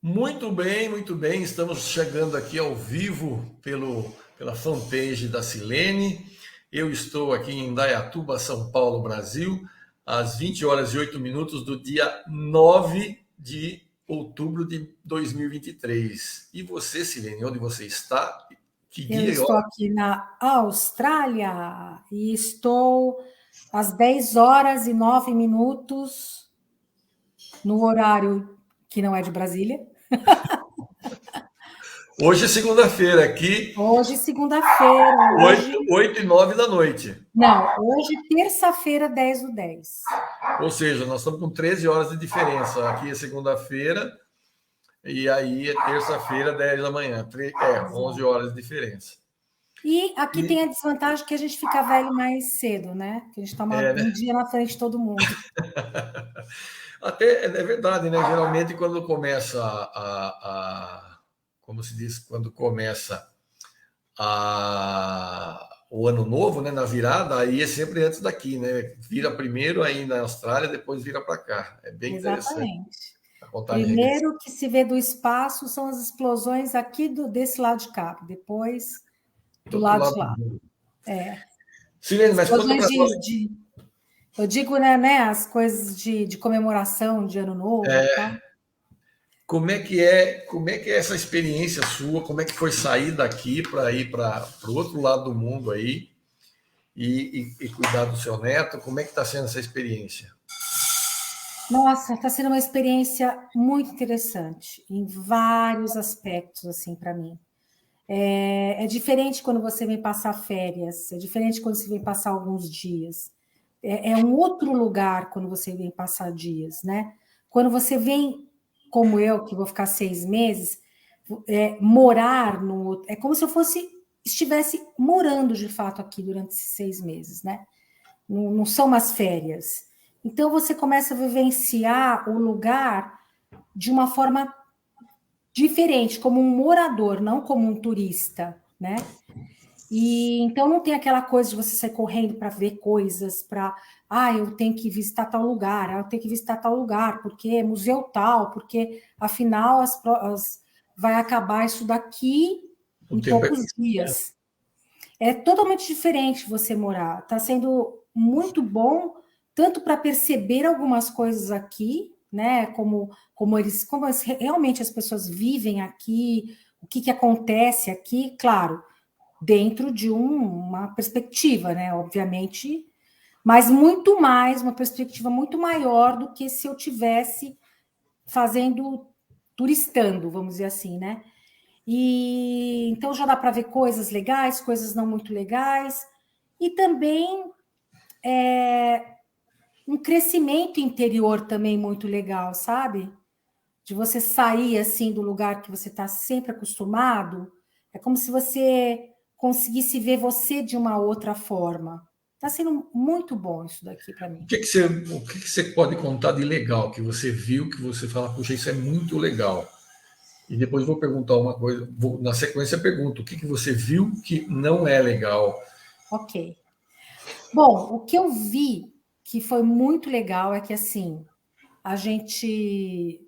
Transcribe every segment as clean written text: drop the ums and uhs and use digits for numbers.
Muito bem, muito bem. Estamos chegando aqui ao vivo pela fanpage da Silene. Eu estou aqui em Indaiatuba, São Paulo, Brasil, às 20 horas e 8 minutos do dia 9 de outubro de 2023. E você, Silene, onde você está? Que Eu dia e estou hora? aqui na Austrália e estou às 10 horas e 9 minutos no horário que não é de Brasília. Hoje é segunda-feira, aqui, Hoje, segunda-feira, hoje... 8 e 9 da noite. Não, hoje, terça-feira, 10/10. Ou seja, nós estamos com 13 horas de diferença. Aqui é segunda-feira. E aí é terça-feira, 10 da manhã. 11 Exato. horas de diferença. E aqui E tem a desvantagem que a gente fica velho mais cedo, né? Que a gente está é, né? um dia na frente de todo mundo. Até é verdade, né? Geralmente quando começa como se diz, quando começa o ano novo, né? Na virada, aí é sempre antes daqui, né? Vira primeiro aí na Austrália, depois vira para cá. É bem interessante Exatamente. a contagem regressiva. Primeiro que se vê do espaço são as explosões aqui desse lado de cá, depois Do do outro lado lado de do lá. mundo. É. Silene, mas conta Explosões para nós. eu digo, né, as coisas de comemoração de ano novo e tal. Como é que é essa experiência sua? Como é que foi sair daqui para ir para o outro lado do mundo aí e cuidar do seu neto? Como é que está sendo essa experiência? Nossa, está sendo uma experiência muito interessante em vários aspectos, assim, para mim. É diferente quando você vem passar férias, é diferente quando você vem passar alguns dias. É um outro lugar quando você vem passar dias, né? Quando você vem, como eu, que vou ficar 6 meses, morar no... É como se eu estivesse morando de fato aqui durante esses 6 meses, né? Não são umas férias. Então você começa a vivenciar o lugar de uma forma diferente, como um morador, não como um turista, né? E então não tem aquela coisa de você sair correndo para ver coisas, eu tenho que visitar tal lugar, eu tenho que visitar tal lugar, porque é museu tal, porque afinal vai acabar isso daqui O em tempo é poucos dias. É totalmente diferente você morar. Está sendo muito bom, tanto para perceber algumas coisas aqui, né? Realmente as pessoas vivem aqui, o que acontece aqui, claro, dentro de uma perspectiva, né? Obviamente, mas muito mais, uma perspectiva muito maior do que se eu tivesse fazendo, turistando, vamos dizer assim, né? E então já dá para ver coisas legais, coisas não muito legais, e também um crescimento interior também muito legal, sabe? De você sair assim do lugar que você está sempre acostumado, é como se você conseguisse ver você de uma outra forma. Está sendo muito bom isso daqui para mim. o que que você pode contar de legal que você viu, que você fala, puxa, isso é muito legal. E depois vou perguntar uma coisa, na sequência pergunto, o que que você viu que não é legal? Ok. Bom, o que eu vi que foi muito legal é que assim, a gente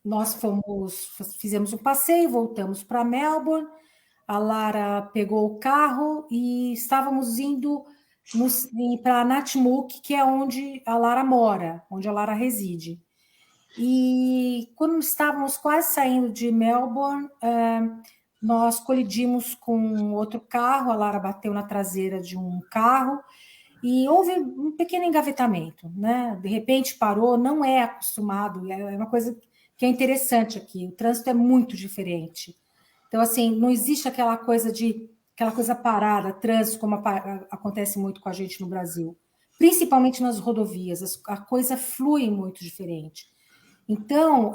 nós fizemos um passeio, voltamos para Melbourne, a Lara pegou o carro e estávamos indo para Natmuk, que é onde a Lara mora, onde a Lara reside. E quando estávamos quase saindo de Melbourne, nós colidimos com outro carro, a Lara bateu na traseira de um carro e houve um pequeno engavetamento, né? De repente parou, não é acostumado, é uma coisa que é interessante aqui, o trânsito é muito diferente. Então, assim, não existe aquela coisa parada, trânsito, como acontece muito com a gente no Brasil. Principalmente nas rodovias, a coisa flui muito diferente. Então,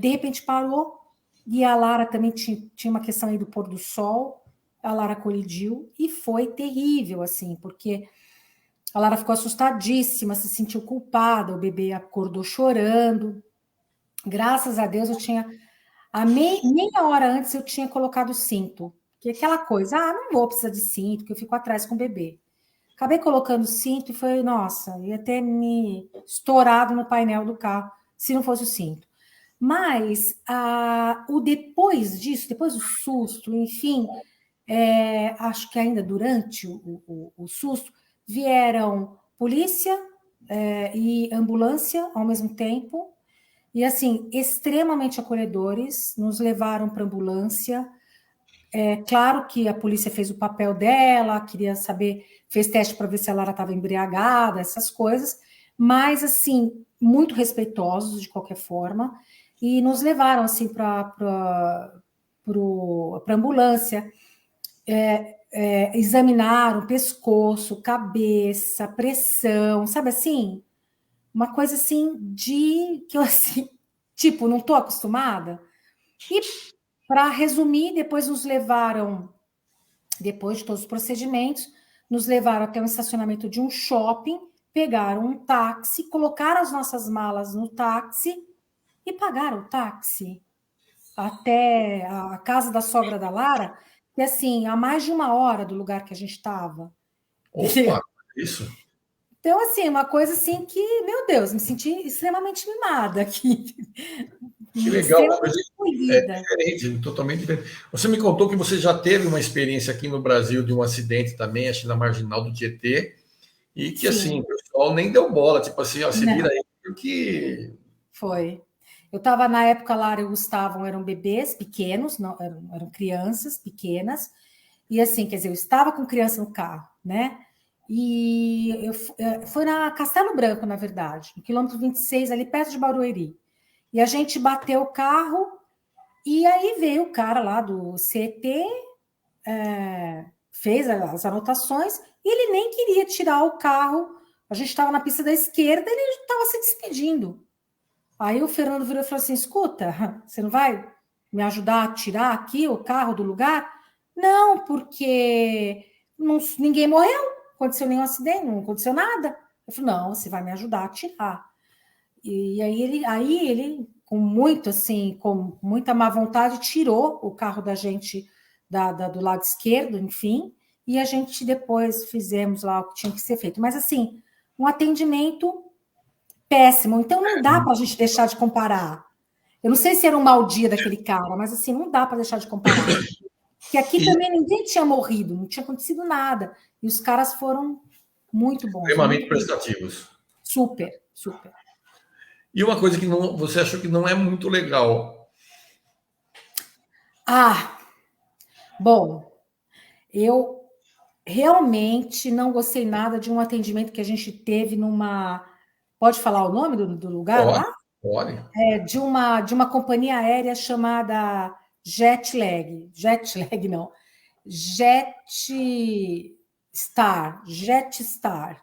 de repente parou, e a Lara também tinha uma questão aí do pôr do sol, a Lara colidiu, e foi terrível, assim, porque a Lara ficou assustadíssima, se sentiu culpada, o bebê acordou chorando. Graças a Deus eu tinha meia hora antes eu tinha colocado o cinto. Que é aquela coisa, não vou precisar de cinto, porque eu fico atrás com o bebê. Acabei colocando o cinto e nossa, ia ter me estourado no painel do carro se não fosse o cinto. Mas o depois disso, depois do susto, enfim, acho que ainda durante o susto, vieram polícia e ambulância ao mesmo tempo, e assim, extremamente acolhedores, nos levaram para a ambulância. Claro que a polícia fez o papel dela, queria saber, fez teste para ver se a Lara estava embriagada, essas coisas, mas assim, muito respeitosos de qualquer forma, e nos levaram assim para a ambulância. Examinaram pescoço, cabeça, pressão, sabe assim? Uma coisa assim de que eu assim, tipo, não estou acostumada. E para resumir, depois nos levaram, depois de todos os procedimentos, nos levaram até um estacionamento de um shopping, pegaram um táxi, colocaram as nossas malas no táxi e pagaram o táxi até a casa da sogra da Lara, que assim, a mais de 1 hora do lugar que a gente estava. Opa, isso. Então, assim, uma coisa assim que, meu Deus, me senti extremamente mimada aqui. Que legal, uma coisa Extremamente acolhida. diferente, totalmente diferente. Você me contou que você já teve uma experiência aqui no Brasil de um acidente também, acho que na Marginal do Tietê, e que assim, o Sim, pessoal nem deu bola, tipo assim, ó, se vira não, aí, porque. foi. Eu estava na época, Lara e o Gustavo eram bebês pequenos, não, eram crianças pequenas, e assim, quer dizer, eu estava com criança no carro, né? E foi na Castelo Branco, na verdade, no quilômetro 26, ali perto de Barueri. E a gente bateu o carro, e aí veio o cara lá do CT, fez as anotações, e ele nem queria tirar o carro. A gente estava na pista da esquerda, ele estava se despedindo. Aí o Fernando virou e falou assim: escuta, você não vai me ajudar a tirar aqui o carro do lugar? Não, porque ninguém morreu, não aconteceu nenhum acidente, não aconteceu nada. Eu falei: não, você vai me ajudar a tirar. E aí ele com muito assim, com muita má vontade, tirou o carro da gente do lado esquerdo, enfim, e a gente depois fizemos lá o que tinha que ser feito. Mas assim, um atendimento péssimo. Então não dá para a gente deixar de comparar. Eu não sei se era um mau dia daquele cara, mas assim, não dá para deixar de comparar. Porque aqui E também ninguém tinha morrido, não tinha acontecido nada. E os caras foram muito bons, extremamente muito bons. prestativos. Super, super. E uma coisa que não, você achou que não é muito legal. Ah, bom, eu realmente não gostei nada de um atendimento que a gente teve numa. Pode falar o nome do lugar Pode, lá? pode. De uma companhia aérea chamada Jetlag. Jetlag, não. Jetstar,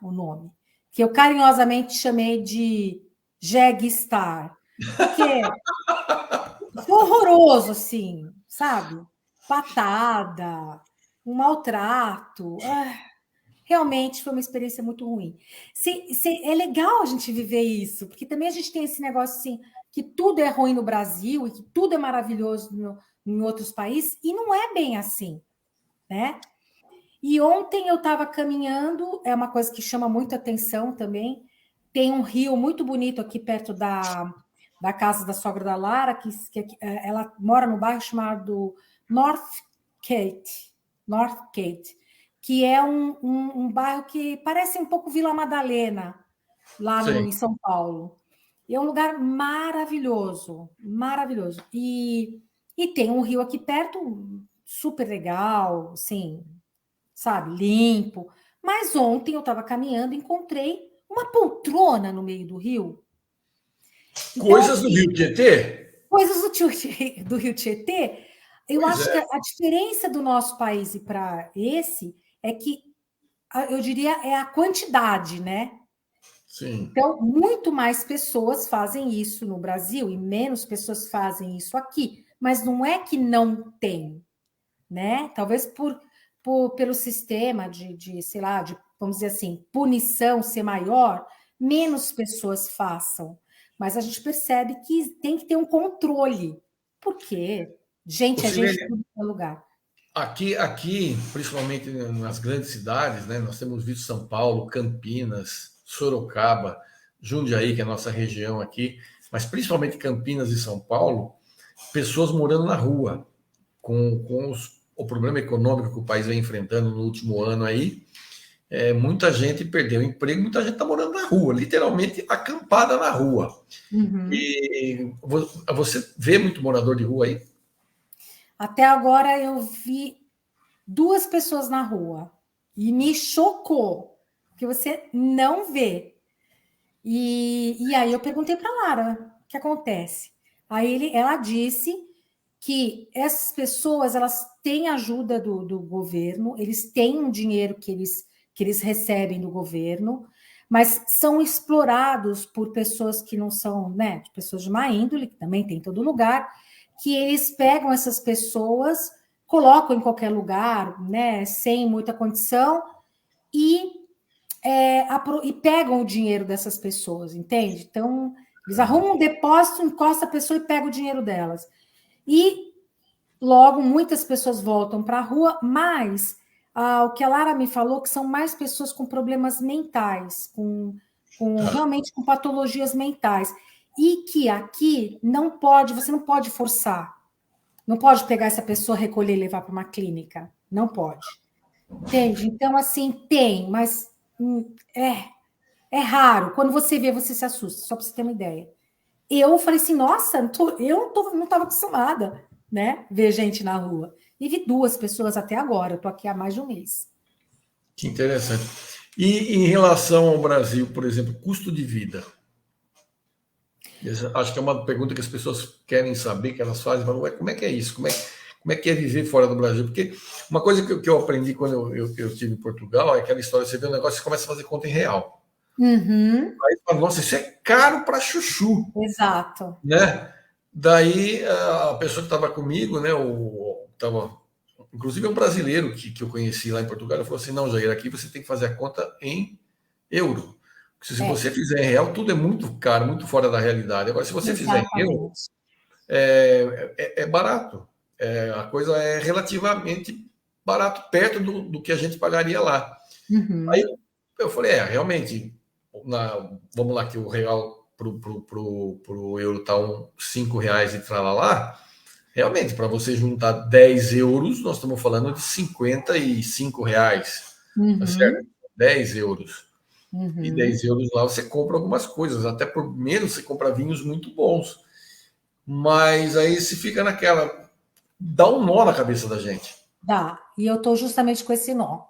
o nome. Que eu carinhosamente chamei de Jegstar. Porque foi horroroso, assim, sabe? Patada, um maltrato. Realmente foi uma experiência muito ruim. É legal a gente viver isso, porque também a gente tem esse negócio assim, que tudo é ruim no Brasil e que tudo é maravilhoso em outros países, e não é bem assim, né? E ontem eu estava caminhando, é uma coisa que chama muita atenção também. Tem um rio muito bonito aqui perto da casa da sogra da Lara, ela mora no bairro chamado North Gate, North Gate, que é um bairro que parece um pouco Vila Madalena, lá Sim. em São Paulo. E é um lugar maravilhoso, maravilhoso. E tem um rio aqui perto, super legal, assim, sabe, limpo. Mas ontem eu estava caminhando e encontrei uma poltrona no meio do rio. Então, Coisas do assim, Rio Tietê? coisas do Rio Tietê, eu Pois acho que é, a diferença do nosso país e para esse é que, eu diria, é a quantidade, né? sim. Então, muito mais pessoas fazem isso no Brasil e menos pessoas fazem isso aqui. Mas não é que não tem, né? Talvez pelo sistema sei lá, vamos dizer assim, punição ser maior, menos pessoas façam. Mas a gente percebe que tem que ter um controle. Por quê? Gente, é gente Silene, em todo lugar. aqui, principalmente nas grandes cidades, né, nós temos visto São Paulo, Campinas, Sorocaba, Jundiaí, que é a nossa região aqui. mas principalmente Campinas e São Paulo, pessoas morando na rua, com o problema econômico que o país vem enfrentando no último ano aí. Muita gente perdeu o emprego, muita gente está morando na rua, literalmente acampada na rua. Uhum. E você vê muito morador de rua aí? Até agora eu vi 2 pessoas na rua e me chocou, que você não vê. E aí eu perguntei para Lara o que acontece. Aí ela disse que essas pessoas elas têm ajuda do governo, eles têm um dinheiro que eles recebem do governo, mas são explorados por pessoas que não são, né, pessoas de má índole, que também tem em todo lugar, que eles pegam essas pessoas, colocam em qualquer lugar, né, sem muita condição, e e pegam o dinheiro dessas pessoas, entende? Então, eles arrumam um depósito, encosta a pessoa e pega o dinheiro delas. E logo muitas pessoas voltam para a rua, mas o que a Lara me falou que são mais pessoas com problemas mentais, realmente com patologias mentais. E que aqui não pode, você não pode forçar. Não pode pegar essa pessoa, recolher e levar para uma clínica. Não pode. Entende? Então, assim, tem, mas é raro. Quando você vê, você se assusta, só para você ter uma ideia. Eu falei assim, nossa, não estava acostumada, né? Ver gente na rua. E vi 2 pessoas até agora, eu estou aqui há mais de um mês. Que interessante. E em relação ao Brasil, por exemplo, custo de vida? Acho que é uma pergunta que as pessoas querem saber, que elas fazem, falam, ué, como é que é isso? Como é que é viver fora do Brasil? Porque uma coisa que eu aprendi quando eu estive em Portugal é aquela história, você vê um negócio e começa a fazer conta em real. Uhum, Aí fala, nossa, isso é caro para chuchu, exato. né? Daí a pessoa que estava comigo, né, inclusive é um brasileiro que eu conheci lá em Portugal, ele falou assim, não, Jair, aqui você tem que fazer a conta em euro. Porque se É, você fizer em real, tudo é muito caro, muito fora da realidade. Agora, se você fizer em euro, exatamente. é barato. A coisa é relativamente barato, perto do que a gente pagaria lá. Aí Uhum, eu falei, realmente, vamos lá, que o real pro euro tá R$ 5 e tralalá. Realmente, para você juntar 10 euros, nós estamos falando de R$ 55, tá certo? uhum, 10 euros. E 10 uhum. euros lá você compra algumas coisas, até por menos você compra vinhos muito bons. Mas aí se fica naquela, dá um nó na cabeça da gente. Dá. E eu estou justamente com esse nó.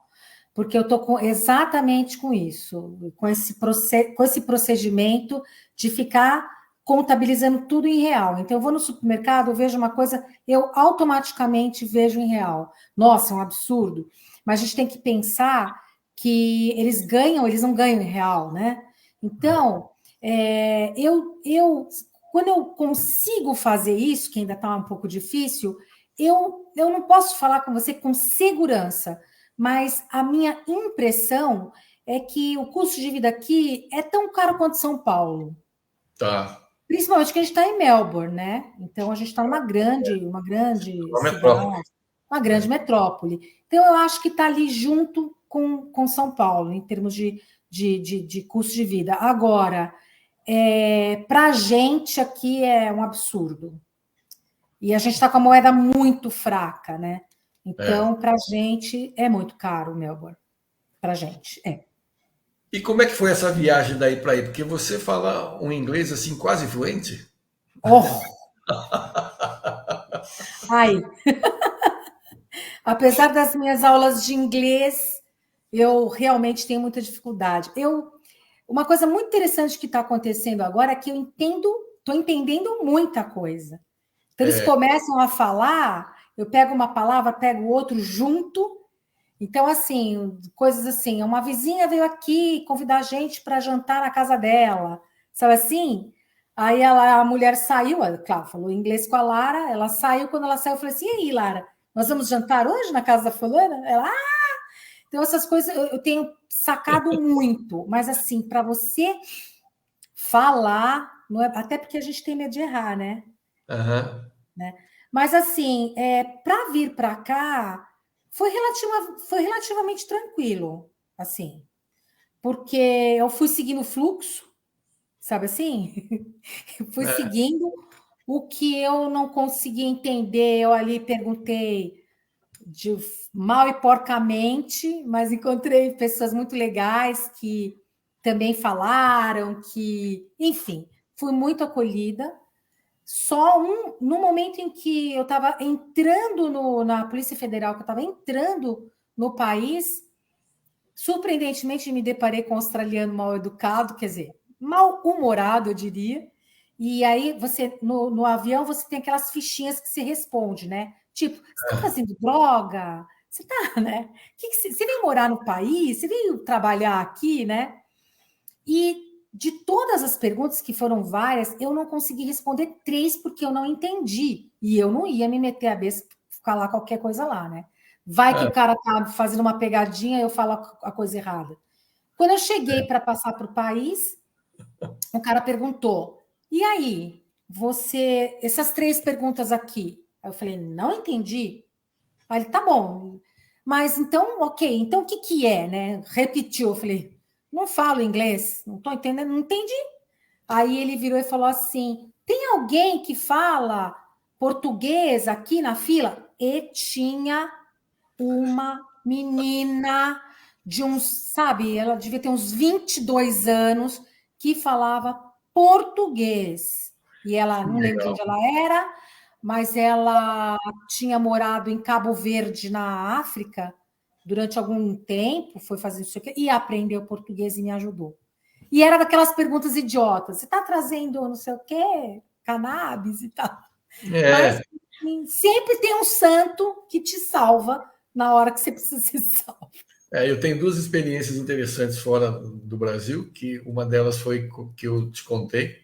Porque eu estou exatamente com isso, com esse procedimento de ficar contabilizando tudo em real. Então, eu vou no supermercado, eu vejo uma coisa, eu automaticamente vejo em real. Nossa, é um absurdo. Mas a gente tem que pensar que eles não ganham em real, né? Então, quando eu consigo fazer isso, que ainda está um pouco difícil, eu não posso falar com você com segurança, mas a minha impressão é que o custo de vida aqui é tão caro quanto São Paulo. Tá. Principalmente que a gente está em Melbourne, né? Então a gente está numa grande Uma metrópole. cidade, uma grande metrópole. Então eu acho que está ali junto com São Paulo, em termos de custo de vida. Agora, para a gente aqui é um absurdo. E a gente está com a moeda muito fraca, né? É. Então, para a gente é muito caro, Melbourne. Para a gente, é. E como é que foi essa viagem daí para aí? Porque você fala um inglês assim quase fluente? Oh, ai, apesar das minhas aulas de inglês, eu realmente tenho muita dificuldade. Uma coisa muito interessante que está acontecendo agora é que estou entendendo muita coisa. Então, eles começam a falar, eu pego uma palavra, pego outro junto. Então, assim, coisas assim, uma vizinha veio aqui convidar a gente para jantar na casa dela, sabe assim? Aí a mulher saiu, claro, falou inglês com a Lara, ela saiu, quando ela saiu, eu falei assim, e aí, Lara, nós vamos jantar hoje na casa da fulana? Ela, então essas coisas eu tenho sacado muito, mas assim, para você falar, não é, até porque a gente tem medo de errar, né? Aham. Mas assim, para vir para cá, foi relativamente tranquilo, assim, porque eu fui seguindo o fluxo, sabe assim? Fui É, seguindo o que eu não conseguia entender. Eu ali perguntei de mal e porcamente, mas encontrei pessoas muito legais que também falaram que, enfim, fui muito acolhida. Só no momento em que eu estava entrando na Polícia Federal, que eu estava entrando no país, surpreendentemente me deparei com um australiano mal educado, quer dizer, mal humorado, eu diria. E aí você no avião você tem aquelas fichinhas que se responde, né? Tipo, você está fazendo droga? Você está, né? Você veio morar no país? Você veio trabalhar aqui, né? E de todas as perguntas, que foram várias, eu não consegui responder 3 porque eu não entendi. E eu não ia me meter a besta falar qualquer coisa lá, né? Vai que é, o cara tá fazendo uma pegadinha e eu falo a coisa errada. Quando eu cheguei para passar para o país, o cara perguntou: e aí, você, essas 3 perguntas aqui? Aí eu falei: não entendi. Aí ele: tá bom, mas então, ok, então o que que é, né? Repetiu, eu falei: não falo inglês, não estou entendendo, não entendi. Aí ele virou e falou assim: tem alguém que fala português aqui na fila? E tinha uma menina de uns, sabe, ela devia ter uns 22 anos, que falava português. E ela, que não lembro de legal. onde ela era, mas ela tinha morado em Cabo Verde, na África, durante algum tempo, foi fazer isso aqui, e aprendeu português e me ajudou. E era daquelas perguntas idiotas. Você está trazendo não sei o quê? Cannabis e tal. Mas É, assim, sempre tem um santo que te salva na hora que você precisa ser salvo. eu tenho duas experiências interessantes fora do Brasil, que uma delas foi que eu te contei,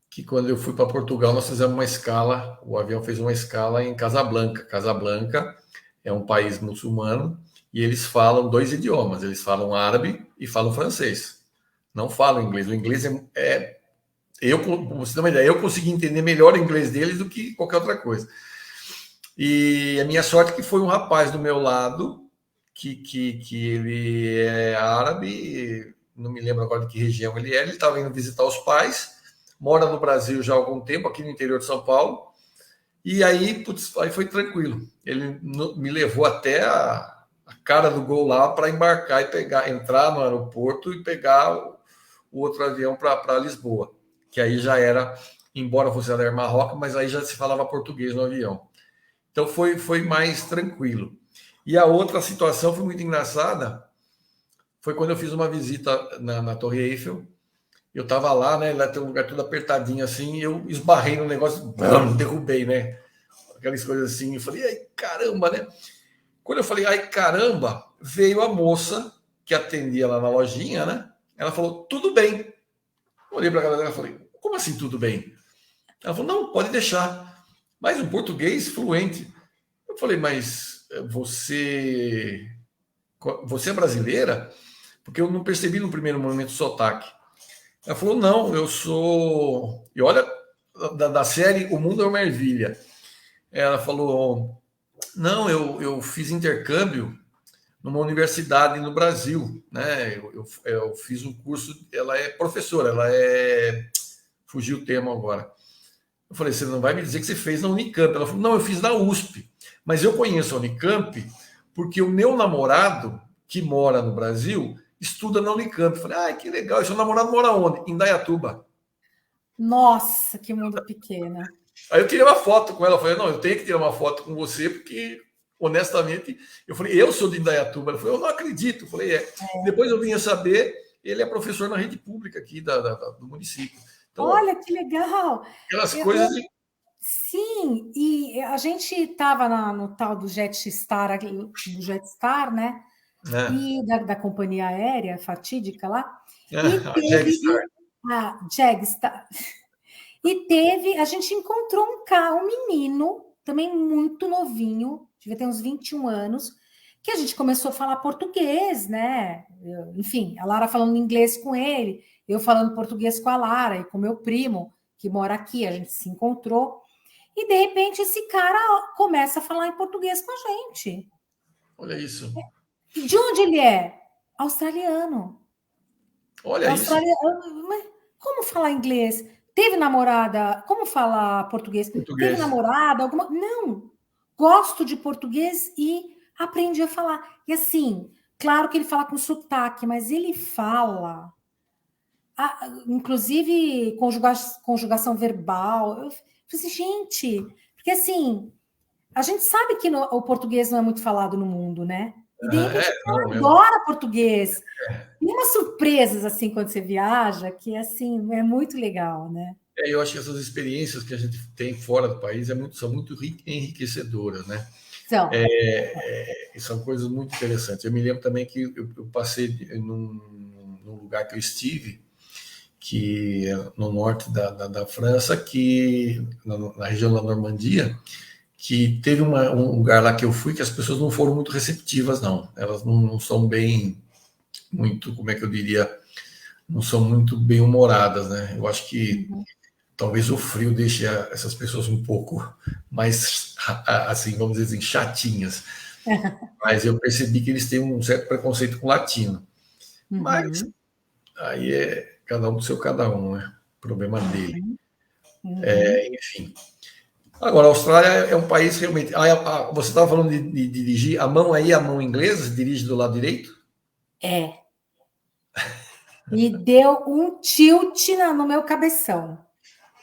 que quando eu fui para Portugal, nós fizemos uma escala, o avião fez uma escala em Casablanca. Casablanca é um país muçulmano e eles falam dois idiomas, eles falam árabe e falam francês. Não falam inglês. O inglês eu, pra você ter uma ideia, eu consegui entender melhor o inglês deles do que qualquer outra coisa. E a minha sorte é que foi um rapaz do meu lado, que ele é árabe, não me lembro agora de que região ele é, ele estava indo visitar os pais, mora no Brasil já há algum tempo, aqui no interior de São Paulo, e aí, putz, aí foi tranquilo. Ele me levou até a cara do gol lá para embarcar e pegar, entrar no aeroporto e pegar o outro avião para Lisboa, que aí já era, embora fosse a Air Marroca, mas aí já se falava português no avião. Então foi mais tranquilo. E a outra situação foi muito engraçada, foi quando eu fiz uma visita na Torre Eiffel. Eu estava lá, né? Lá tem um lugar todo apertadinho assim, e eu esbarrei no negócio, bam, derrubei, né? Aquelas coisas assim. Eu falei, ai caramba, né? Quando eu falei, ai caramba, veio a moça que atendia lá na lojinha, né? Ela falou, tudo bem. Eu olhei para a galera e falei, como assim tudo bem? Ela falou, não, pode deixar. Mas um português fluente. Eu falei, mas você é brasileira? Porque eu não percebi no primeiro momento o sotaque. Ela falou, não, eu sou. E olha, da série O Mundo é uma Ervilha. Ela falou, não, eu fiz intercâmbio numa universidade no Brasil, né? Eu fiz um curso, ela é professora, ela é. Fugiu o termo agora. Eu falei, você não vai me dizer que você fez na Unicamp? Ela falou, não, eu fiz na USP. Mas eu conheço a Unicamp porque o meu namorado, que mora no Brasil, estuda na Unicamp. Eu falei, ah, que legal. E seu namorado mora onde? Em Indaiatuba. Nossa, que mundo pequeno. Aí eu tirei uma foto com ela. Eu falei, não, eu tenho que tirar uma foto com você, porque, honestamente, eu falei, eu sou de Indaiatuba. Ela falou, eu não acredito. Eu falei, é. Depois eu vim a saber, ele é professor na rede pública aqui do município. Então, Olha que legal. aquelas Eu, coisas. sim, e a gente estava no tal do Jetstar, né? Né? E da companhia aérea fatídica lá, e A teve Jegstar. a Jegstar. E teve, a gente encontrou um menino, também muito novinho, devia ter uns 21 anos, que a gente começou a falar português, né? Enfim, a Lara falando inglês com ele, eu falando português com a Lara e com meu primo, que mora aqui, a gente se encontrou. E de repente esse cara começa a falar em português com a gente. Olha isso. E de onde ele é? Australiano. Olha isso. Australiano. Mas Como falar inglês? Teve namorada? Como falar português? Teve Português. namorada? Alguma... Não. Gosto de português e aprendi a falar. E assim, claro que ele fala com sotaque, mas ele fala, inclusive conjugação verbal. Eu falei assim, gente, porque assim, a gente sabe que o português não é muito falado no mundo, né? E de repente o Não, cara adora português. Tem umas surpresas assim quando você viaja, que assim, é muito legal, né? eu acho que essas experiências que a gente tem fora do país são muito enriquecedoras, né? Então, São coisas muito interessantes. Eu me lembro também que eu passei num lugar que eu estive, que é no norte da França, que na região da Normandia, que teve um lugar lá que eu fui que as pessoas não foram muito receptivas, não. Elas não são bem, muito, como é que eu diria, não são muito bem humoradas, né? Eu acho que uhum. talvez o frio deixe essas pessoas um pouco mais, assim, vamos dizer assim, chatinhas. Mas eu percebi que eles têm um certo preconceito com latino. Mas Uhum. aí é cada um do seu cada um, né? Problema dele. Uhum. Uhum. Enfim. Agora, a Austrália é um país realmente. Você estava falando de dirigir, a mão aí, a mão inglesa, dirige do lado direito? É. Me deu um tilt no meu cabeção.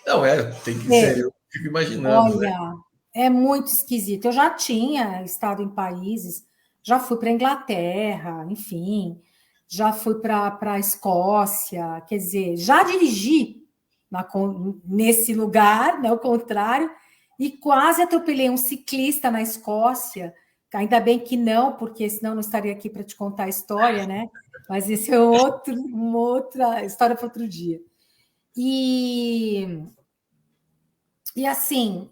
Não, tem que ser, É, eu fico imaginando, né? olha, é muito esquisito. Eu já tinha estado em países, já fui para a Inglaterra, enfim, já fui para a Escócia, quer dizer, já dirigi nesse lugar, né, o contrário, e quase atropelei um ciclista na Escócia. Ainda bem que não, porque senão eu não estaria aqui para te contar a história, né? Mas esse é uma outra história para outro dia. E, e assim,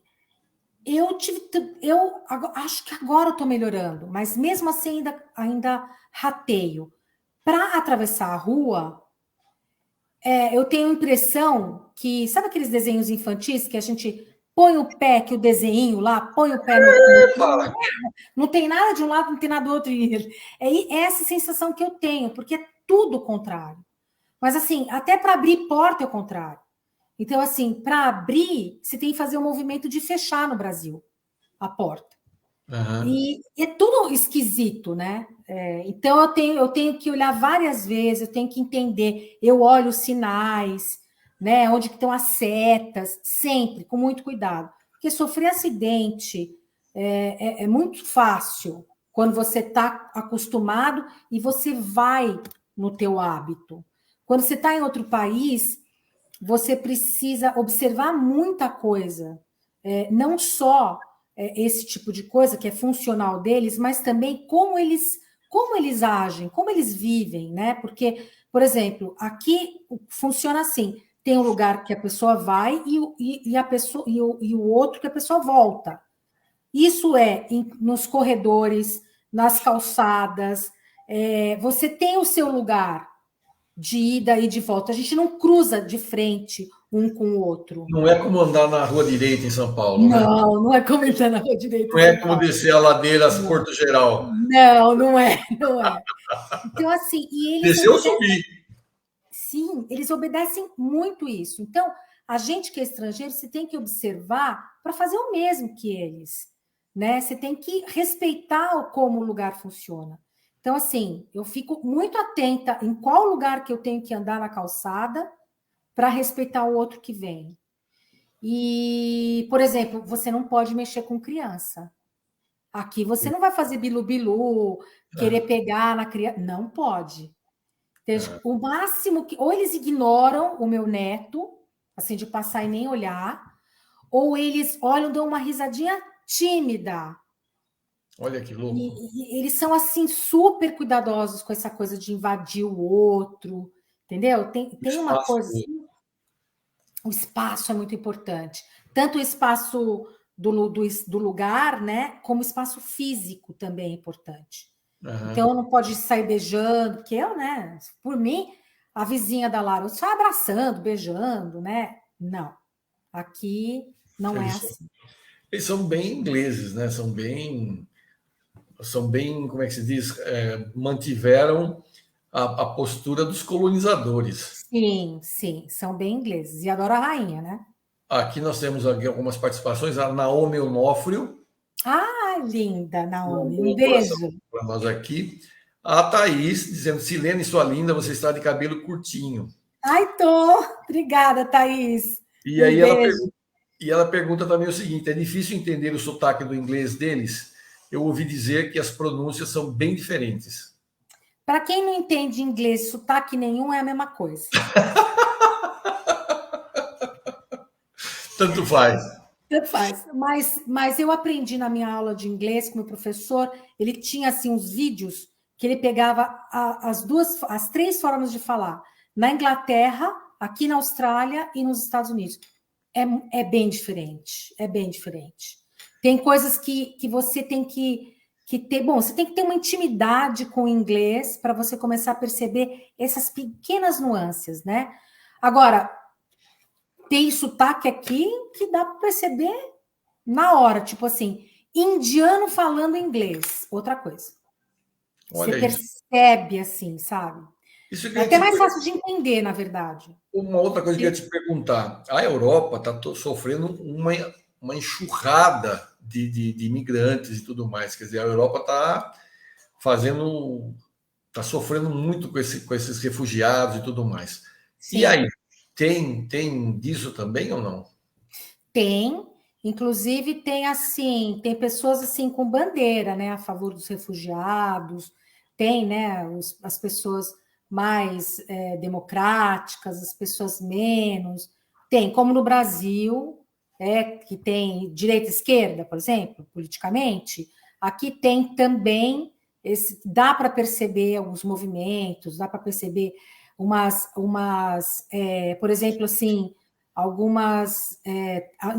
eu tive, eu acho que agora eu estou melhorando, mas mesmo assim ainda rateio. Para atravessar a rua, eu tenho a impressão que, sabe aqueles desenhos infantis que a gente põe o pé, que o desenho lá, põe o pé Fala. não tem nada de um lado, não tem nada do outro. É essa sensação que eu tenho, porque é tudo o contrário. Mas assim, até para abrir porta é o contrário. Então, assim, para abrir, você tem que fazer o movimento de fechar no Brasil a porta. Aham. E é tudo esquisito, né? Então eu tenho que olhar várias vezes, eu tenho que entender, eu olho os sinais, né? Onde que estão as setas, sempre, com muito cuidado. Porque sofrer acidente é muito fácil quando você está acostumado e você vai no teu hábito. Quando você está em outro país, você precisa observar muita coisa, não só esse tipo de coisa que é funcional deles, mas também como eles agem, como eles vivem, né? Porque, por exemplo, aqui funciona assim: tem um lugar que a pessoa vai e a pessoa e o outro que a pessoa volta. Isso nos corredores, nas calçadas. Você tem o seu lugar de ida e de volta. A gente não cruza de frente um com o outro. Não é como andar na rua direita em São Paulo, né? Não, não é como entrar na rua direita Não em é São como Paulo. descer a ladeira Não, Porto Geral. não, não é, não é. Então, assim, e eles Descer ou obedecem, subir. sim, eles obedecem muito isso. Então, a gente que é estrangeiro, você tem que observar para fazer o mesmo que eles, né? Você tem que respeitar como o lugar funciona. Então, assim, eu fico muito atenta em qual lugar que eu tenho que andar na calçada para respeitar o outro que vem. E, por exemplo, você não pode mexer com criança. Aqui você não vai fazer bilu-bilu, querer pegar na criança. Não pode. O máximo que. Ou eles ignoram o meu neto, assim, de passar e nem olhar, ou eles olham, dão uma risadinha tímida. Olha que louco. E eles são, assim, super cuidadosos com essa coisa de invadir o outro, entendeu? O Tem uma espaço coisa assim, o espaço é muito importante. Tanto o espaço do lugar, né? Como o espaço físico também é importante. Então, não pode sair beijando, porque eu, né? Por mim, a vizinha da Lara só abraçando, beijando, né? Não. Aqui não é eles, assim. eles são bem ingleses, né? São bem, como é que se diz? Mantiveram a postura dos colonizadores. Sim, sim, são bem ingleses. E adoro a rainha, né? Aqui nós temos aqui algumas participações. A Naomi Onofrio Ah, linda, Naomi. Um mandou um coração beijo. para nós aqui. A Thaís dizendo: Silene, sua linda, você está de cabelo curtinho. Ai, tô. Obrigada, Thaís. E Um aí beijo. ela pergunta também o seguinte: é difícil entender o sotaque do inglês deles? Eu ouvi dizer que as pronúncias são bem diferentes. Para quem não entende inglês, sotaque nenhum é a mesma coisa. Tanto faz. Tanto faz. Mas eu aprendi na minha aula de inglês com o meu professor, ele tinha assim uns vídeos que ele pegava as três formas de falar. Na Inglaterra, aqui na Austrália e nos Estados Unidos. É bem diferente. É bem diferente. Tem coisas que você tem que ter. Bom, você tem que ter uma intimidade com o inglês para você começar a perceber essas pequenas nuances, né? Agora, tem sotaque aqui que dá para perceber na hora, tipo assim, indiano falando inglês, outra coisa. Você Olha isso. percebe assim, sabe? Isso eu É queria até te mais fácil de entender, na verdade. Uma outra coisa que eu ia te perguntar: a Europa está sofrendo uma enxurrada de imigrantes e tudo mais. Quer dizer, a Europa está fazendo, está sofrendo muito com esses refugiados e tudo mais. E aí, Sim, tem disso também ou não? tem. Inclusive tem assim, tem pessoas assim com bandeira, né, a favor dos refugiados. Tem, né, as pessoas mais democráticas, as pessoas menos. Tem, como no Brasil, que tem direita e esquerda, por exemplo, politicamente. Aqui tem também dá para perceber alguns movimentos, dá para perceber por exemplo, assim,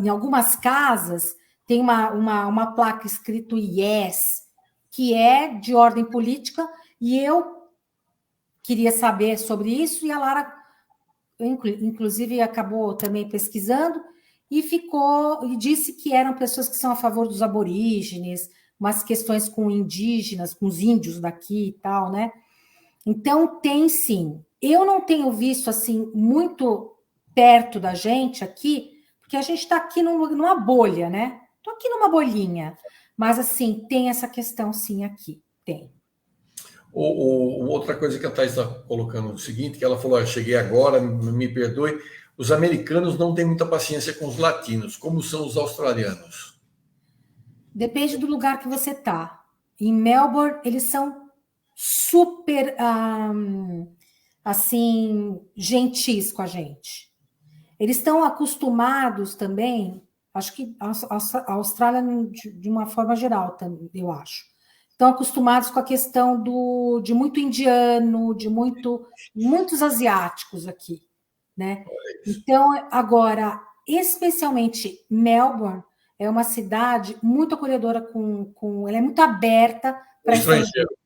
em algumas casas tem uma placa escrito Yes, que é de ordem política, e eu queria saber sobre isso, e a Lara, inclusive, acabou também pesquisando, e disse que eram pessoas que são a favor dos aborígenes, umas questões com indígenas, com os índios daqui e tal, né? Então, tem sim. Eu não tenho visto assim muito perto da gente aqui, porque a gente está aqui numa bolha, né? Estou aqui numa bolinha. Mas, assim, tem essa questão sim aqui. Tem. Outra coisa que a Thais está colocando é o seguinte, que ela falou: "Ah, cheguei agora, me perdoe, os americanos não têm muita paciência com os latinos, como são os australianos?" Depende do lugar que você está. Em Melbourne, eles são super, assim, gentis com a gente. Eles estão acostumados também, acho que a Austrália, de uma forma geral, eu acho, estão acostumados com a questão de muito indiano, muitos asiáticos aqui, né? Então, agora, especialmente Melbourne, é uma cidade muito acolhedora ela é muito aberta O para estrangeiro. estrangeiros.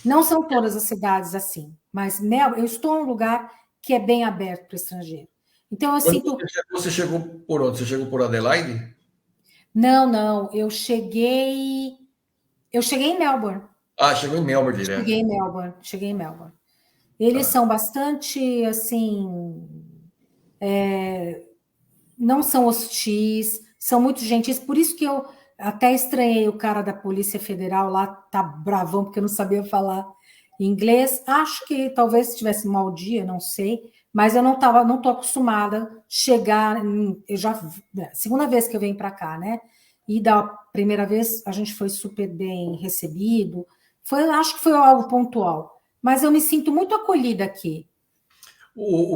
Não são todas as cidades assim, mas eu estou em um lugar que é bem aberto para estrangeiro. Então, eu Quando sinto. você chegou por onde? Você chegou por Adelaide? Não, não, eu cheguei. Eu cheguei em Melbourne. Ah, chegou em Melbourne direto. Cheguei em Melbourne. Eles Tá. são bastante, assim, não são hostis, são muito gentis, por isso que eu até estranhei o cara da Polícia Federal lá, tá bravão, porque eu não sabia falar inglês. Acho que talvez tivesse mau dia, não sei, mas eu não tô acostumada a chegar, eu já, segunda vez que eu venho para cá, né? E da primeira vez a gente foi super bem recebido, acho que foi algo pontual, mas eu me sinto muito acolhida aqui.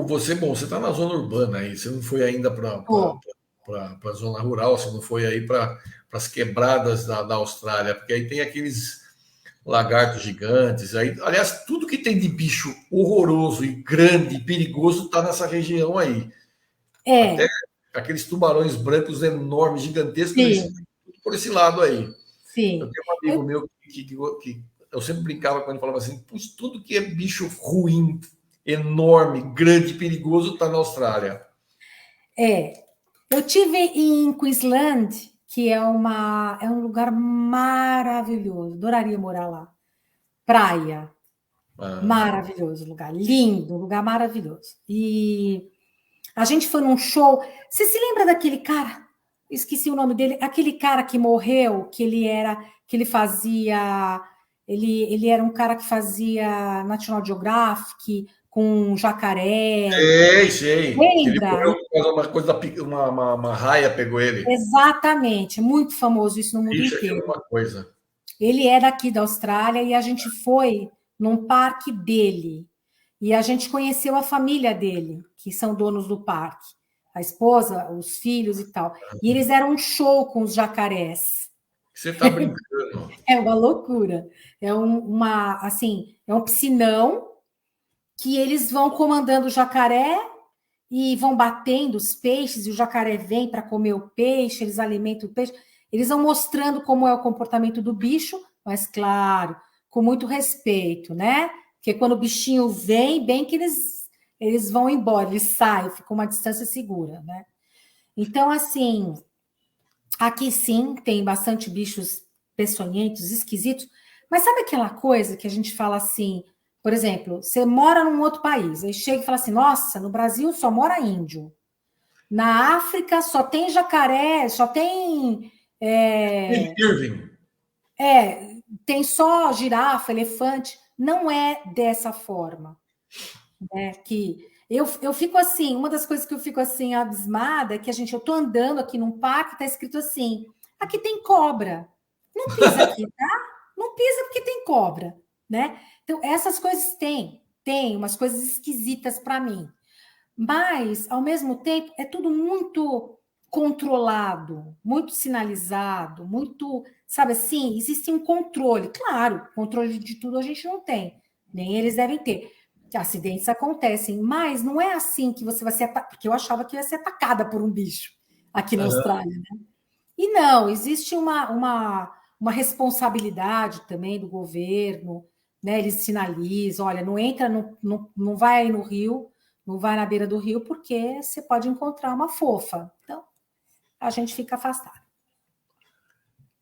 Você, bom, você está na zona urbana aí, você não foi ainda para Tô. a zona rural, você não foi aí para as quebradas da Austrália, porque aí tem aqueles lagartos gigantes, aí, aliás, tudo que tem de bicho horroroso e grande e perigoso está nessa região aí. Até É, aqueles tubarões brancos enormes, gigantescos, eles sim, estão tudo por esse lado aí. Eu sim. tenho um amigo meu que eu sempre brincava com ele, falava assim: "Puxa, tudo que é bicho ruim, enorme, grande, perigoso, está na Austrália." É, eu tive em Queensland, que é um lugar maravilhoso. Adoraria morar lá. Praia. Maravilhoso lugar, lindo, lugar maravilhoso. E a gente foi num show. Você se lembra daquele cara? Esqueci o nome dele. Aquele cara que morreu, que ele fazia. Ele era um cara que fazia National Geographic com jacaré. Sei. Que ele Lembra? morreu por causa de uma coisa uma raia pegou ele. Exatamente, muito famoso isso no mundo Ixi, aquilo é inteiro. uma coisa. Ele é daqui da Austrália e a gente foi num parque dele. E a gente conheceu a família dele, que são donos do parque. A esposa, os filhos e tal. E eles eram um show com os jacarés. Você está brincando. É uma loucura. É um piscinão que eles vão comandando o jacaré e vão batendo os peixes, e o jacaré vem para comer o peixe, eles alimentam o peixe. Eles vão mostrando como é o comportamento do bicho, mas, claro, com muito respeito, né? Porque quando o bichinho vem, bem que eles vão embora, eles saem, ficam uma distância segura, né? Então, assim, aqui sim tem bastante bichos peçonhentos, esquisitos, mas sabe aquela coisa que a gente fala assim, por exemplo, você mora num outro país, aí chega e fala assim, nossa, no Brasil só mora índio, na África só tem jacaré, só tem Irving. tem só girafa, elefante. Não é dessa forma, né? Que eu fico assim, uma das coisas que eu fico assim abismada é que eu tô andando aqui num parque, tá escrito assim: aqui tem cobra. Não pisa aqui, tá? Não pisa porque tem cobra, né? Então essas coisas tem umas coisas esquisitas para mim. Mas, ao mesmo tempo, é tudo muito controlado, muito sinalizado, muito, sabe assim, existe um controle. Claro, controle de tudo a gente não tem, nem eles devem ter. Acidentes acontecem, mas não é assim que você vai ser atacada, porque eu achava que ia ser atacada por um bicho aqui na Austrália, né? E não, existe uma responsabilidade também do governo, né? Eles sinalizam, olha, não entra, não vai aí no rio, não vai na beira do rio, porque você pode encontrar uma fofa. Então, a gente fica afastado.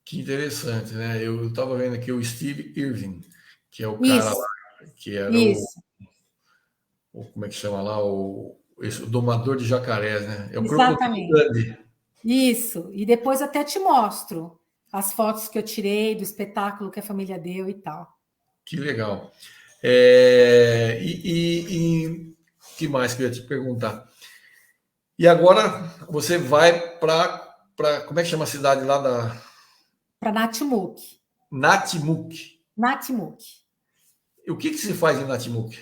Que interessante, né? Eu estava vendo aqui o Steve Irving, que é o cara lá, Isso, que era isso, como é que chama lá? O domador de jacarés, né? É o Crocodilo exatamente. Dundee. Isso. E depois até te mostro as fotos que eu tirei do espetáculo que a família deu e tal. Que legal. Que mais que eu ia te perguntar? E agora você vai para como é que chama a cidade lá da Para Natimuk. Natimuk? Natimuk. E o que que se faz em Natimuk?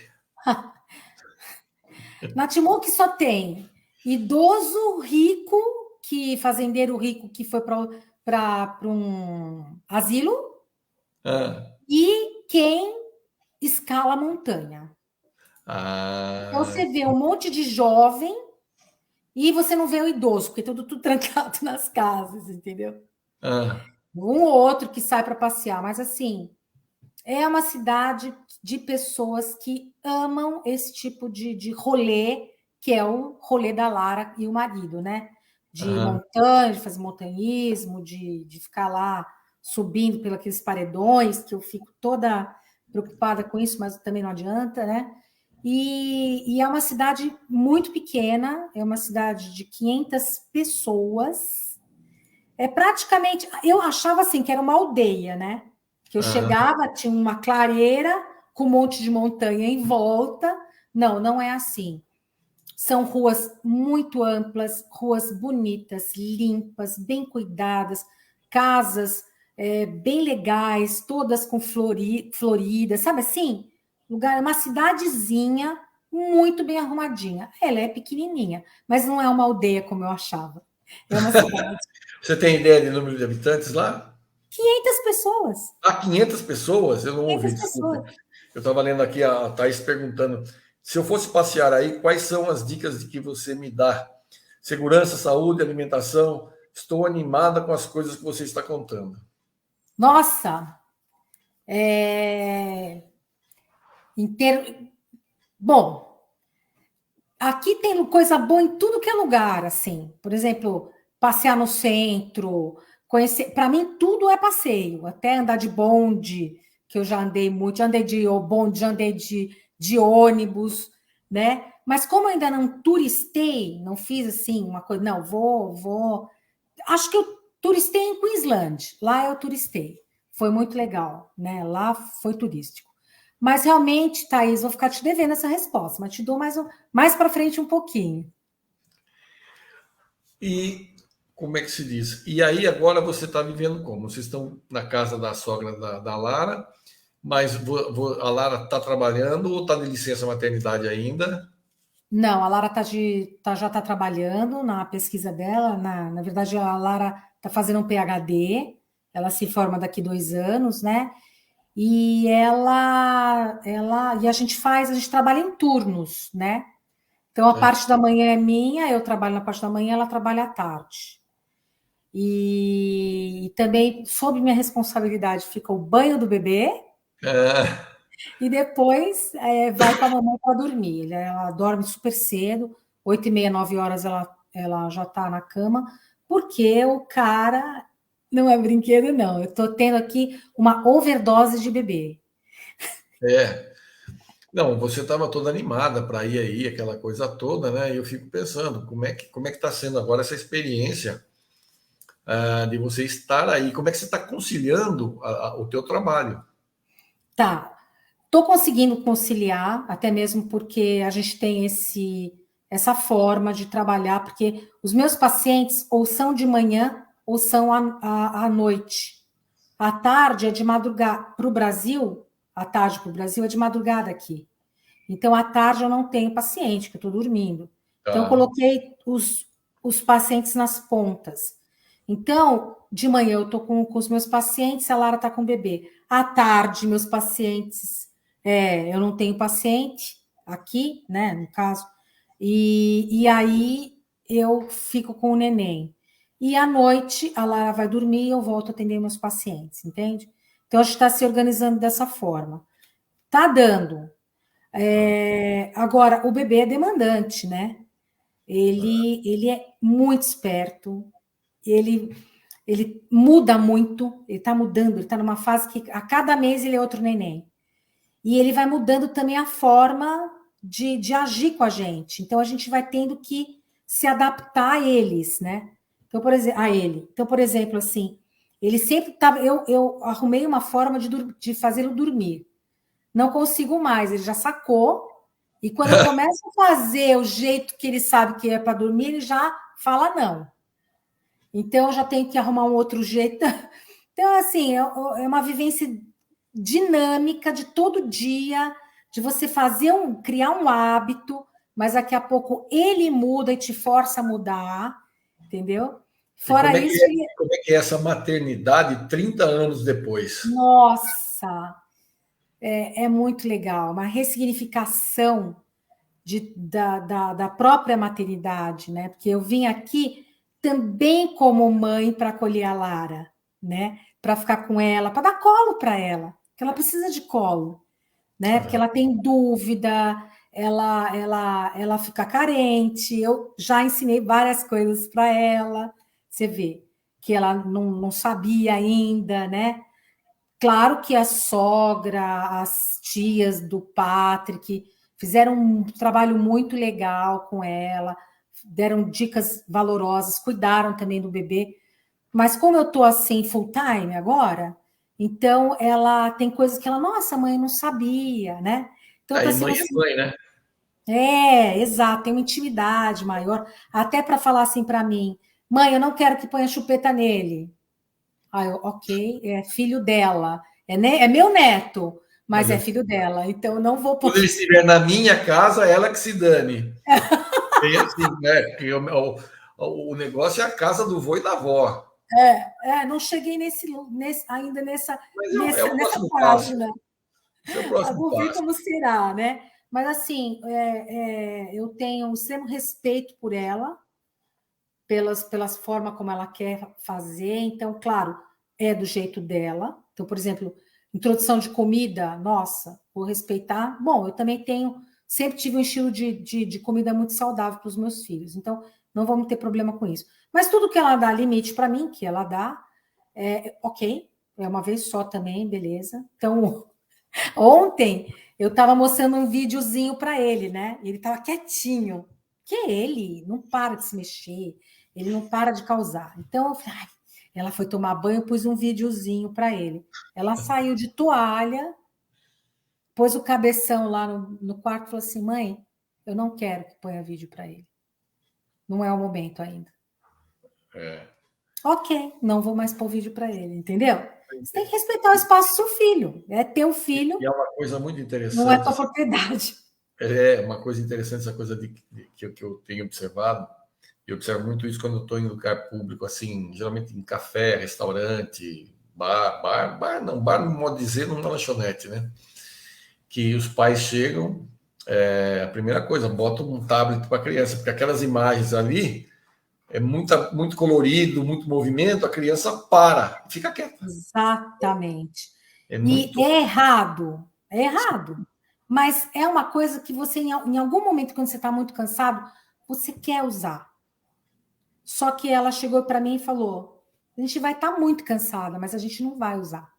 Natimuk só tem idoso rico, que fazendeiro rico que foi para um asilo, Ah, e quem escala a montanha. Então ah, você vê um monte de jovem e você não vê o idoso, porque tudo trancado nas casas, entendeu? ah, Um ou outro que sai para passear, mas assim, é uma cidade de pessoas que amam esse tipo de rolê, que é o rolê da Lara e o marido, né? De ah. montanha, de fazer montanhismo, de ficar lá subindo pelos aqueles paredões, que eu fico toda preocupada com isso, mas também não adianta, né? E é uma cidade muito pequena, é uma cidade de 500 pessoas. É praticamente, eu achava assim que era uma aldeia, né? Que eu Aham. chegava, tinha uma clareira com um monte de montanha em volta. Não, não é assim. São ruas muito amplas, ruas bonitas, limpas, bem cuidadas, casas bem legais, todas com floridas, sabe assim? Lugar, uma cidadezinha muito bem arrumadinha. Ela é pequenininha, mas não é uma aldeia como eu achava. É uma cidade. Você tem ideia de número de habitantes lá? 500 pessoas. Ah, 500 pessoas? Eu não ouvi, 500 desculpe. pessoas. Eu estava lendo aqui a Thaís perguntando: se eu fosse passear aí, quais são as dicas de que você me dá? Segurança, saúde, alimentação. Estou animada com as coisas que você está contando. Nossa, é... Inteiro... Bom, aqui tem coisa boa em tudo que é lugar, assim. Por exemplo, passear no centro, conhecer. Para mim, tudo é passeio. Até andar de bonde, que eu já andei muito, já andei de bonde, já andei de ônibus, né? Mas como eu ainda não turistei, não fiz assim uma coisa, não, vou. Acho que eu turistei em Queensland, lá eu turistei. Foi muito legal, né? Lá foi turístico. Mas realmente, Thaís, vou ficar te devendo essa resposta, mas te dou mais para frente um pouquinho. E como é que se diz? E aí agora você está vivendo como? Vocês estão na casa da sogra da Lara, mas a Lara está trabalhando ou está de licença maternidade ainda? Não, a Lara já está trabalhando na pesquisa dela. Na verdade, a Lara está fazendo um PhD, ela se forma daqui 2 anos, né? E e a gente trabalha em turnos, né? Então, a Certo. parte da manhã é minha, eu trabalho na parte da manhã, ela trabalha à tarde. E também, sob minha responsabilidade, fica o banho do bebê É, e depois vai com a mamãe para dormir. Ela dorme super cedo, 8h30, 9 horas ela já está na cama, porque o cara não é brinquedo, não. Eu estou tendo aqui uma overdose de bebê. é. Não, você estava toda animada para ir aí, aquela coisa toda, né? E eu fico pensando, como é que está sendo agora essa experiência de você estar aí? Como é que você está conciliando o teu trabalho? Tá, estou conseguindo conciliar, até mesmo porque a gente tem essa forma de trabalhar, porque os meus pacientes ou são de manhã ou são à noite. À tarde é de madrugada. Para o Brasil, à tarde para o Brasil é de madrugada aqui. Então, à tarde eu não tenho paciente, que eu estou dormindo. Então, eu Tá. coloquei os pacientes nas pontas. Então, de manhã eu estou com os meus pacientes, a Lara está com o bebê. À tarde, meus pacientes, eu não tenho paciente aqui, né, no caso, e aí eu fico com o neném. E à noite, a Lara vai dormir e eu volto a atender meus pacientes, entende? Então, a gente está se organizando dessa forma. Tá dando. Agora, o bebê é demandante, né? Ele é muito esperto, ele, ele muda muito, ele está mudando, ele está numa fase que a cada mês ele é outro neném. E ele vai mudando também a forma de agir com a gente. Então, a gente vai tendo que se adaptar a eles, né? Então, por exemplo, a ele. Então, por exemplo, assim, ele sempre estava. Eu arrumei uma forma de fazê-lo dormir. Não consigo mais, ele já sacou. E quando eu começo a fazer o jeito que ele sabe que é para dormir, ele já fala não. Então, eu já tenho que arrumar um outro jeito. Então, assim, é uma vivência dinâmica de todo dia, de você criar um hábito, mas daqui a pouco ele muda e te força a mudar, entendeu? E Fora isso, ele. como é que é essa maternidade 30 anos depois? Nossa, é muito legal. Uma ressignificação da própria maternidade, né? Porque eu vim aqui também como mãe para acolher a Lara, né? Para ficar com ela, para dar colo para ela, que ela precisa de colo, né? Porque Ah, ela tem dúvida, ela fica carente. Eu já ensinei várias coisas para ela. Você vê que ela não sabia ainda, né? Claro que a sogra, as tias do Patrick fizeram um trabalho muito legal com ela, deram dicas valorosas, cuidaram também do bebê. Mas como eu estou assim full time agora, então ela tem coisas que ela, nossa, mãe, eu não sabia, né? Então está aí sendo mãe é assim, mãe, né? exato, tem uma intimidade maior, até para falar assim para mim, mãe, eu não quero que ponha chupeta nele. Aí eu, ok, é filho dela, é meu neto, mas é Olha, filho dela, então eu não vou pôr. quando ele estiver na minha casa, ela que se dane. Bem assim, né? Porque o negócio é a casa do vô e da avó. Não cheguei ainda Mas é o nessa próximo passo. página. Esse é o próximo Vou ver passo. como será, né? Mas assim, eu tenho um extremo respeito por ela, pelas formas como ela quer fazer. Então, claro, é do jeito dela. Então, por exemplo, introdução de comida, nossa, vou respeitar. Bom, eu também sempre tive um estilo de comida muito saudável para os meus filhos. Então, não vamos ter problema com isso. Mas tudo que ela dá limite para mim, que ela dá, ok. É uma vez só também, beleza. Então, ontem eu estava mostrando um videozinho para ele, né? E ele estava quietinho. Que ele não para de se mexer, ele não para de causar. Então, eu falei, ai, ela foi tomar banho, eu pus um videozinho para ele. Ela saiu de toalha, pôs o cabeção lá no quarto e falou assim: mãe, eu não quero que ponha vídeo para ele. Não é o momento ainda. É. Ok, não vou mais pôr vídeo para ele, entendeu? Você tem que respeitar o espaço do seu filho. É teu filho, E é uma coisa muito não é interessante, tua propriedade. é uma coisa interessante essa coisa que eu tenho observado. Eu observo muito isso quando eu estou em lugar público, assim, geralmente em café, restaurante, bar, no modo de dizer, numa lanchonete, né? Que os pais chegam, a primeira coisa, botam um tablet para a criança, porque aquelas imagens ali é muito colorido, muito movimento, a criança para, fica quieta. Exatamente. É E muito. é errado. Mas é uma coisa que você, em algum momento, quando você está muito cansado, você quer usar. Só que ela chegou para mim e falou: a gente vai estar muito cansada, mas a gente não vai usar.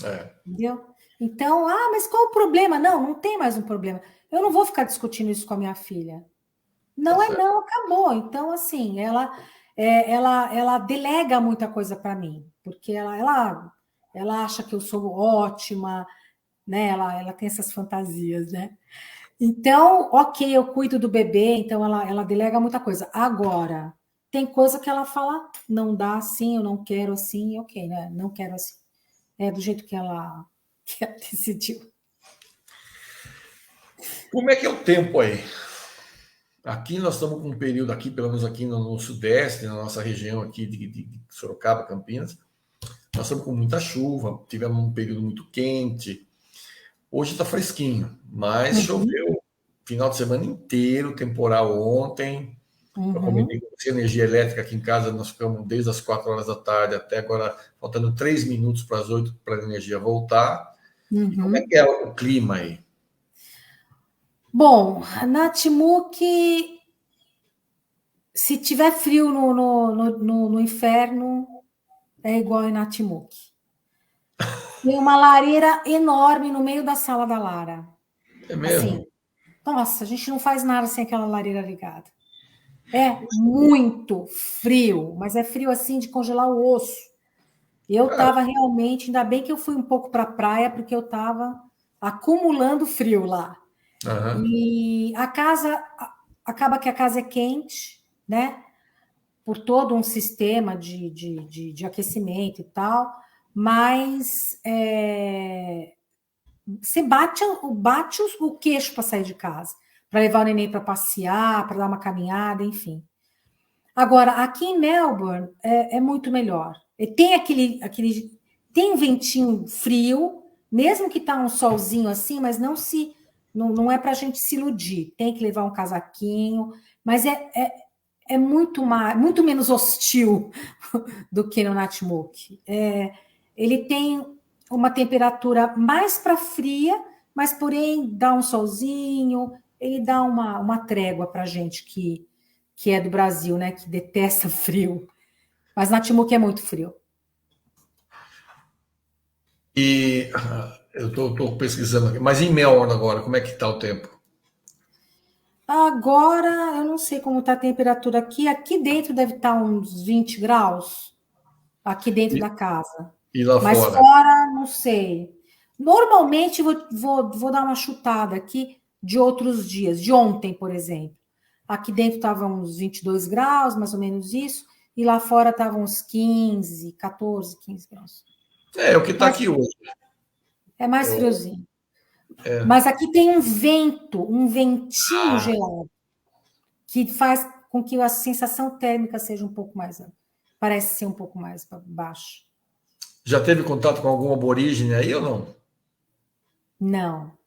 É, Entendeu? Então, mas qual o problema? Não, não tem mais um problema. Eu não vou ficar discutindo isso com a minha filha. tá Não é certo. não, acabou. Então, assim, ela delega muita coisa para mim, porque ela acha que eu sou ótima, né? Ela tem essas fantasias, né? Então, ok, eu cuido do bebê, então ela delega muita coisa. Agora, tem coisa que ela fala, não dá assim, eu não quero assim, ok, né? Não quero assim. É do jeito que ela decidiu. Como é que é o tempo aí? Aqui nós estamos com um período aqui, pelo menos aqui no Sudeste, na nossa região aqui de Sorocaba, Campinas, nós estamos com muita chuva, tivemos um período muito quente. Hoje está fresquinho, mas Uhum, choveu final de semana inteiro, temporal ontem. Eu uhum, comentei com você, energia elétrica aqui em casa, nós ficamos desde as 4 horas da tarde até agora, faltando 3 minutos para as 8 para a energia voltar. E como é uhum. que é o clima aí? Bom, na Timuc, se tiver frio no inferno, é igual em Natimuc. Tem uma lareira enorme no meio da sala da Lara. É mesmo? Assim, nossa, a gente não faz nada sem aquela lareira ligada. É muito frio, mas é frio assim de congelar o osso. Eu Cara, estava realmente, ainda bem que eu fui um pouco para a praia, porque eu estava acumulando frio lá. aham. E a casa, acaba que a casa é quente, né? Por todo um sistema de aquecimento e tal, mas você bate o queixo para sair de casa, para levar o neném para passear, para dar uma caminhada, enfim. Agora, aqui em Melbourne é muito melhor. E tem tem um ventinho frio, mesmo que tá um solzinho assim, mas não é para a gente se iludir. Tem que levar um casaquinho, mas é muito menos hostil do que no Natmook. Ele tem uma temperatura mais para fria, mas porém dá um solzinho, ele dá uma trégua para a gente que é do Brasil, né? Que detesta frio. Mas Natmook é muito frio. E eu estou pesquisando aqui, mas em Melbourne agora, como é que está o tempo? Agora, eu não sei como está a temperatura aqui. Aqui dentro deve estar uns 20 graus, aqui dentro E, da casa. e lá Mas fora? fora, não sei. Normalmente, vou dar uma chutada aqui de outros dias, de ontem, por exemplo. Aqui dentro estava uns 22 graus, mais ou menos isso, e lá fora estava uns 15, 14, 15 graus. É o que está Mas aqui hoje. é mais Eu, friozinho. é, Mas aqui tem um ventinho ah, gelado, que faz com que a sensação térmica seja um pouco mais, parece ser um pouco mais baixo. já teve contato com algum aborígene aí ou não? Não.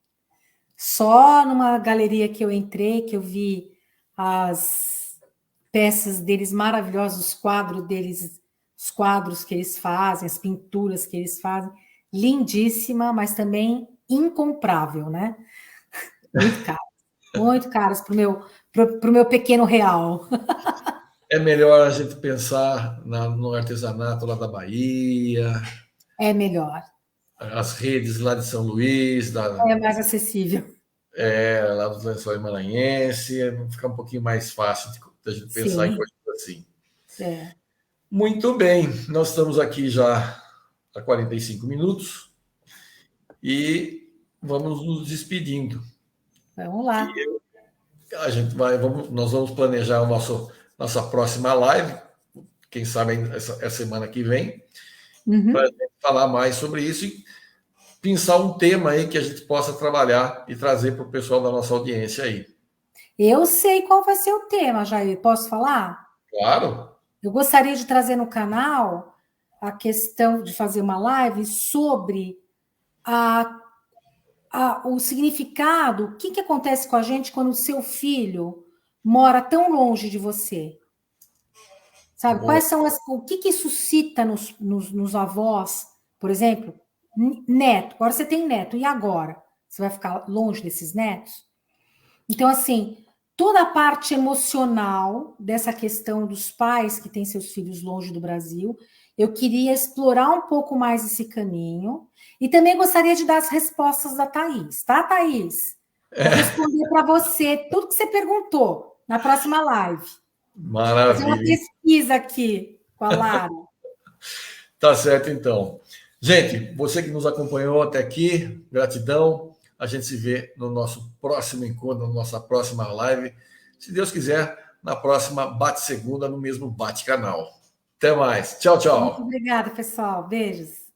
Só numa galeria que eu entrei, que eu vi as peças deles maravilhosas, os quadros deles, os quadros que eles fazem, as pinturas que eles fazem, lindíssima, mas também incomprável, né? Muito caro. Muito caros pro meu pequeno real. É melhor a gente pensar no artesanato lá da Bahia, É melhor. As redes lá de São Luís, É mais acessível. lá dos Lençóis Maranhenses, fica um pouquinho mais fácil de a gente pensar em Sim, coisas assim. é. Muito bem, nós estamos aqui já há 45 minutos e vamos nos despedindo. Vamos lá. Nós vamos planejar nossa próxima live, quem sabe essa semana que vem, para Uhum. falar mais sobre isso e pensar um tema aí que a gente possa trabalhar e trazer para o pessoal da nossa audiência aí. Eu sei qual vai ser o tema, Jair. Posso falar? Claro. Eu gostaria de trazer no canal a questão de fazer uma live sobre o significado, o que acontece com a gente quando o seu filho mora tão longe de você. Sabe? Boa. Quais são o que suscita nos avós, por exemplo, neto. Agora você tem neto, e agora? Você vai ficar longe desses netos? Então, assim, toda a parte emocional dessa questão dos pais que têm seus filhos longe do Brasil, eu queria explorar um pouco mais esse caminho e também gostaria de dar as respostas da Thaís, tá, Thaís? Vou responder para você tudo que você perguntou na próxima live. Fazer uma Maravilha. pesquisa aqui com a Lara. Tá certo, então. Gente, você que nos acompanhou até aqui, gratidão. A gente se vê no nosso próximo encontro, na nossa próxima live. Se Deus quiser, na próxima Bate Segunda, no mesmo Bate Canal. Até mais. Tchau, Muito tchau. obrigada, pessoal. Beijos.